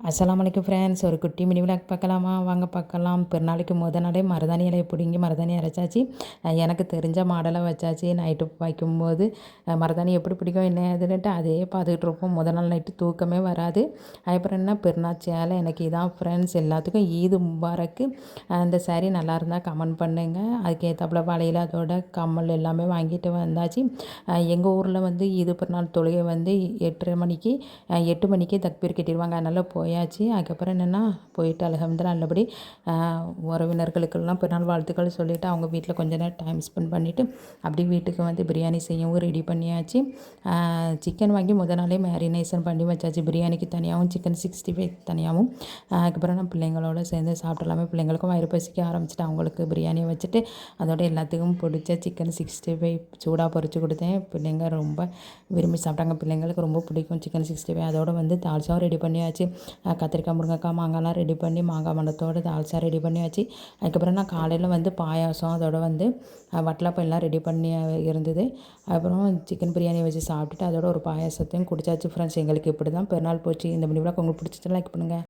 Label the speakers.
Speaker 1: அஸ்ஸலாமு அலைக்கும் ஃப்ரெண்ட்ஸ். ஒரு குட்டி மினி விளாக் பார்க்கலாமா? வாங்க பார்க்கலாம். பெருநாளைக்கு நாளே மருதாணி இலையை பிடுங்கி மருதாணி அரைச்சாச்சு. எனக்கு தெரிஞ்ச மாடலை வச்சாச்சு. நைட்டு வைக்கும்போது மருதாணி எப்படி பிடிக்கும் என்ன ஏதுன்னுட்டு அதே பார்த்துக்கிட்டு இருப்போம். நாள் நைட்டு தூக்கமே வராது. அதுக்கப்புறம் என்ன பெருநாள் சேலை எனக்கு இதான் ஃப்ரெண்ட்ஸ். எல்லாத்துக்கும் ஈது முபாரக்கு. இந்த சாரீ நல்லா இருந்தால் கமெண்ட் பண்ணுங்கள். அதுக்கேற்றாப்புல வளையல் அதோட கம்மல் எல்லாமே வாங்கிட்டு வந்தாச்சு. எங்கள் ஊரில் வந்து ஈது பெருநாள் தொழுகை வந்து 8:30 மணிக்கு 8 மணிக்கே தக்பீர் கட்டிடுவாங்க. அதனால் போயாச்சு. அதுக்கப்புறம் என்னென்னா போயிட்டு அல்ஹம்துலில்லாஹ் நல்லபடி உறவினர்களுக்கெல்லாம் பிறநாள் வாழ்த்துக்கள் சொல்லிவிட்டு அவங்க வீட்டில் கொஞ்ச நேரம் டைம் ஸ்பெண்ட் பண்ணிவிட்டு அப்படி வீட்டுக்கு வந்து பிரியாணி செய்யவும் ரெடி பண்ணியாச்சு. சிக்கன் வாங்கி நாளே மேரினேஷன் பண்ணி வச்சாச்சு. பிரியாணிக்கு தனியாகவும் சிக்கன் 65 தனியாகவும். அதுக்கப்புறம் நான் பிள்ளைங்களோட சேர்ந்து சாப்பிட்றலாமே. பிள்ளைங்களுக்கும் வயிறு பசிக்க ஆரம்பிச்சிட்டு அவங்களுக்கு பிரியாணியை வச்சுட்டு அதோட எல்லாத்துக்கும் பிடிச்ச சிக்கன் 65 சூடாக பொரித்து கொடுத்தேன். பிள்ளைங்க ரொம்ப விரும்பி சாப்பிட்டாங்க. பிள்ளைங்களுக்கு ரொம்ப பிடிக்கும் சிக்கன் 65. அதோடு வந்து தால்சாவும் ரெடி பண்ணியாச்சு. கத்திரிக்காய் முருங்கைக்காய் மாங்காய்லாம் ரெடி பண்ணி மாங்காய் மணத்தோடு தால்சா ரெடி பண்ணியாச்சு. அதுக்கப்புறம் நான் காலையில் வந்து பாயாசம் அதோட வந்து வட்டலப்பம் ரெடி பண்ணி இருந்தது. அப்புறம் சிக்கன் பிரியாணி வச்சு சாப்பிட்டுட்டு அதோட ஒரு பாயாசத்தையும் குடிச்சாச்சு ஃப்ரெண்ட்ஸ். எங்களுக்கு இப்படி தான் பெருநாள் போச்சு. இந்த வீடியோ உங்களுக்கு பிடிச்சிச்சுன்னா லைக் பண்ணுங்கள்.